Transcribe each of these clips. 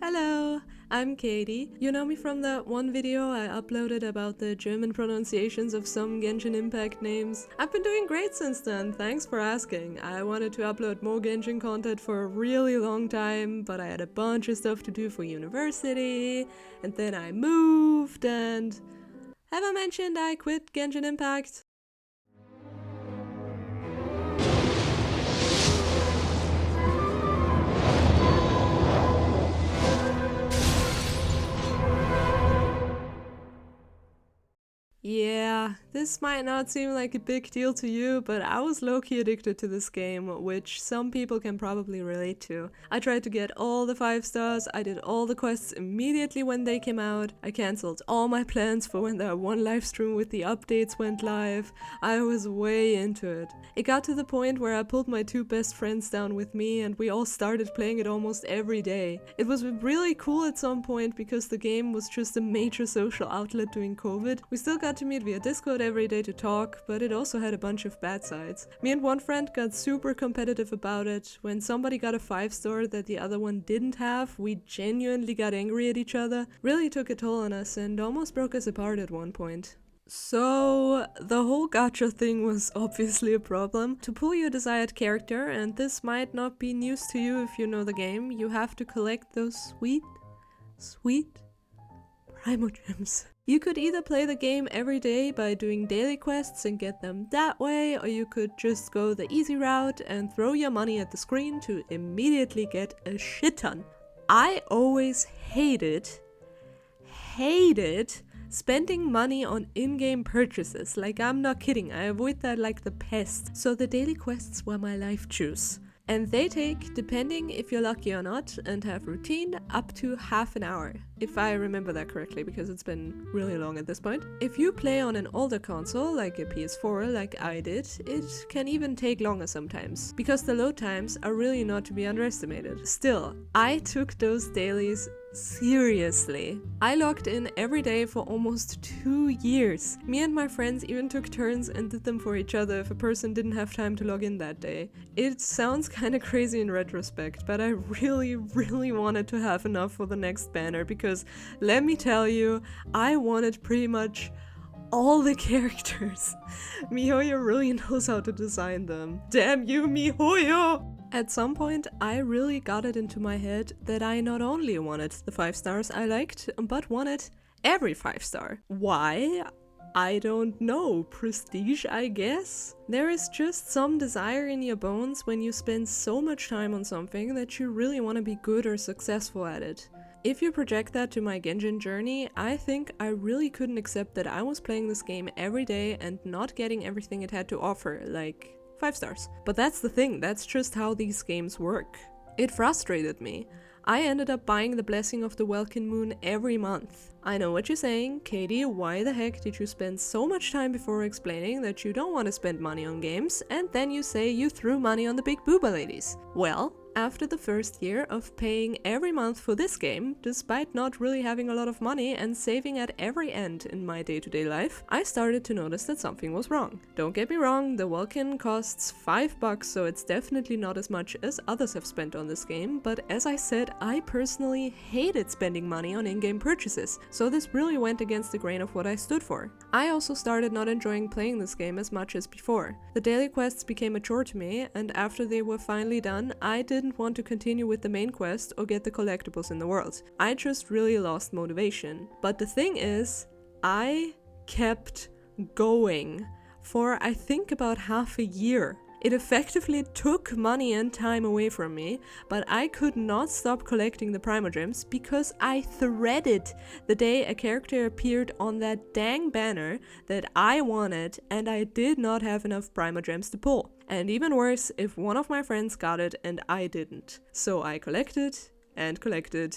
Hello, I'm Katie. You know me from that one video I uploaded about the German pronunciations of some Genshin Impact names. I've been doing great since then, thanks for asking. I wanted to upload more Genshin content for a really long time, but I had a bunch of stuff to do for university, and then I moved, and... Have I mentioned I quit Genshin Impact? Yeah, this might not seem like a big deal to you, but I was low-key addicted to this game, which some people can probably relate to. I tried to get all the 5 stars, I did all the quests immediately when they came out, I cancelled all my plans for when that one livestream with the updates went live. I was way into it. It got to the point where I pulled my 2 best friends down with me and we all started playing it almost every day. It was really cool at some point because the game was just a major social outlet during COVID. We still got to meet via Discord every day to talk, but it also had a bunch of bad sides. Me and one friend got super competitive about it. When somebody got a 5-star that the other one didn't have, we genuinely got angry at each other, really took a toll on us and almost broke us apart at one point. So, the whole gacha thing was obviously a problem. To pull your desired character, and this might not be news to you if you know the game, you have to collect those sweet primogems. You could either play the game every day by doing daily quests and get them that way, or you could just go the easy route and throw your money at the screen to immediately get a shit ton. I always hated spending money on in-game purchases. Like, I'm not kidding, I avoid that like the pest. So the daily quests were my life juice. And they take, depending if you're lucky or not, and have routine, up to half an hour. If I remember that correctly, because it's been really long at this point. If you play on an older console, like a PS4, like I did, it can even take longer sometimes, because the load times are really not to be underestimated. Still, I took those dailies seriously. I logged in every day for almost 2 years. Me and my friends even took turns and did them for each other if a person didn't have time to log in that day. It sounds kinda crazy in retrospect, but I really wanted to have enough for the next banner because, let me tell you, I wanted pretty much all the characters. MiHoYo really knows how to design them. Damn you, MiHoYo! At some point, I really got it into my head that I not only wanted the 5 stars I liked, but wanted every 5-star. Why? I don't know. Prestige, I guess? There is just some desire in your bones when you spend so much time on something that you really want to be good or successful at it. If you project that to my Genshin journey, I think I really couldn't accept that I was playing this game every day and not getting everything it had to offer, like 5 stars. But that's the thing, that's just how these games work. It frustrated me. I ended up buying the Blessing of the Welkin Moon every month. I know what you're saying, Katie, why the heck did you spend so much time before explaining that you don't want to spend money on games, and then you say you threw money on the big booba ladies? Well, after the first year of paying every month for this game, despite not really having a lot of money and saving at every end in my day-to-day life, I started to notice that something was wrong. Don't get me wrong, the Welkin costs $5, so it's definitely not as much as others have spent on this game, but as I said, I personally hated spending money on in-game purchases, so this really went against the grain of what I stood for. I also started not enjoying playing this game as much as before. The daily quests became a chore to me, and after they were finally done, I didn't want to continue with the main quest or get the collectibles in the world. I just really lost motivation. But the thing is, I kept going for I think about half a year. It effectively took money and time away from me, but I could not stop collecting the primogems because I threaded the day a character appeared on that dang banner that I wanted and I did not have enough primogems to pull. And even worse, if one of my friends got it and I didn't. So I collected and collected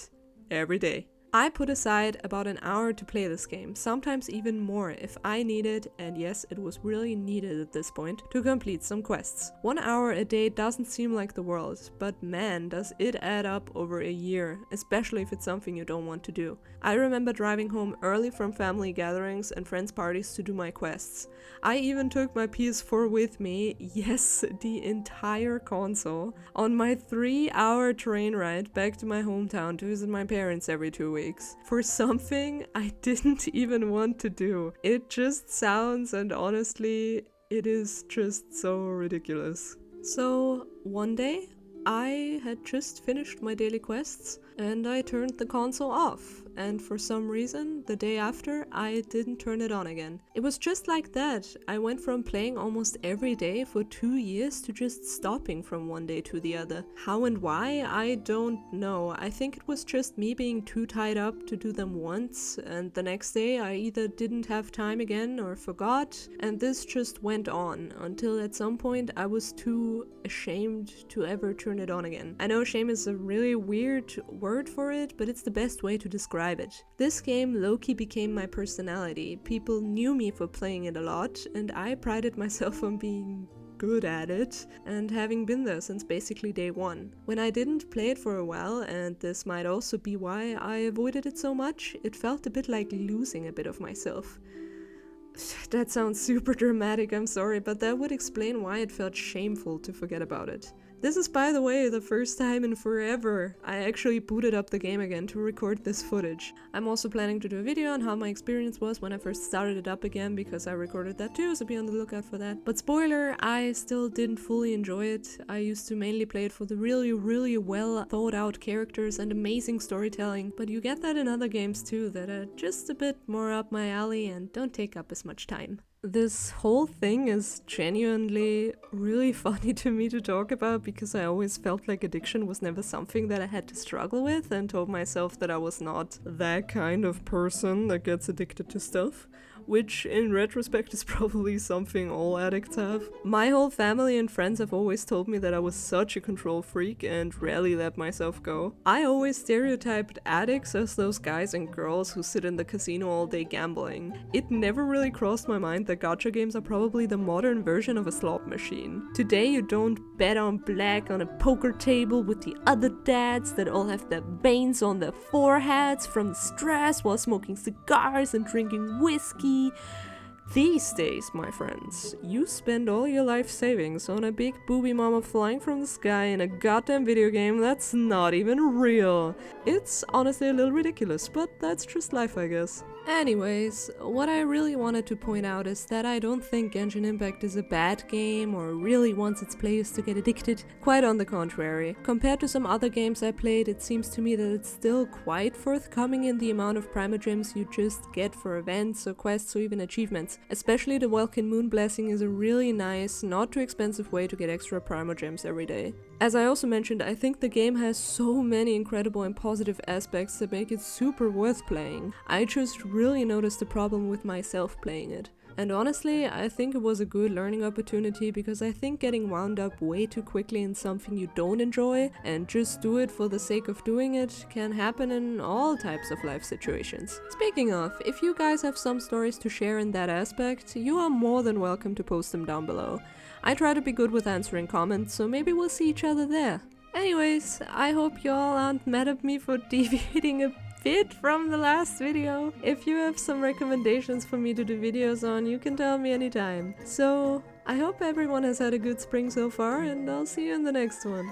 every day. I put aside about an hour to play this game, sometimes even more if I needed, and yes, it was really needed at this point, to complete some quests. 1 hour a day doesn't seem like the world, but man, does it add up over a year, especially if it's something you don't want to do. I remember driving home early from family gatherings and friends' parties to do my quests. I even took my PS4 with me, yes, the entire console, on my 3-hour train ride back to my hometown to visit my parents every 2 weeks. For something I didn't even want to do. It just sounds, and honestly, it is just so ridiculous. So one day, I had just finished my daily quests and I turned the console off, and for some reason, the day after, I didn't turn it on again. It was just like that. I went from playing almost every day for 2 years to just stopping from one day to the other. How and why, I don't know. I think it was just me being too tied up to do them once, and the next day I either didn't have time again or forgot, and this just went on until at some point I was too ashamed to ever turn it on again. I know shame is a really weird word for it, but it's the best way to describe it. This game low-key became my personality. People knew me for playing it a lot, and I prided myself on being good at it and having been there since basically day one. When I didn't play it for a while, and this might also be why I avoided it so much, it felt a bit like losing a bit of myself. That sounds super dramatic, I'm sorry, but that would explain why it felt shameful to forget about it. This is, by the way, the first time in forever I actually booted up the game again to record this footage. I'm also planning to do a video on how my experience was when I first started it up again, because I recorded that too, so be on the lookout for that. But spoiler, I still didn't fully enjoy it. I used to mainly play it for the really well thought out characters and amazing storytelling, but you get that in other games too that are just a bit more up my alley and don't take up as much time. This whole thing is genuinely really funny to me to talk about, because I always felt like addiction was never something that I had to struggle with, and told myself that I was not that kind of person that gets addicted to stuff, which in retrospect is probably something all addicts have. My whole family and friends have always told me that I was such a control freak and rarely let myself go. I always stereotyped addicts as those guys and girls who sit in the casino all day gambling. It never really crossed my mind that gacha games are probably the modern version of a slot machine. Today you don't bet on black on a poker table with the other dads that all have their veins on their foreheads from the stress while smoking cigars and drinking whiskey. These days, my friends, you spend all your life savings on a big booby mama flying from the sky in a goddamn video game that's not even real. It's honestly a little ridiculous, but that's just life, I guess. Anyways, what I really wanted to point out is that I don't think Genshin Impact is a bad game or really wants its players to get addicted. Quite on the contrary. Compared to some other games I played, it seems to me that it's still quite forthcoming in the amount of primogems you just get for events or quests or even achievements. Especially the Welkin Moon Blessing is a really nice, not too expensive way to get extra primogems every day. As I also mentioned, I think the game has so many incredible and positive aspects that make it super worth playing. I just really noticed the problem with myself playing it. And honestly, I think it was a good learning opportunity, because I think getting wound up way too quickly in something you don't enjoy and just do it for the sake of doing it can happen in all types of life situations. Speaking of, if you guys have some stories to share in that aspect, you are more than welcome to post them down below. I try to be good with answering comments, so maybe we'll see each other there. Anyways, I hope y'all aren't mad at me for deviating a bit from the last video. If you have some recommendations for me to do videos on, you can tell me anytime. So, I hope everyone has had a good spring so far, and I'll see you in the next one.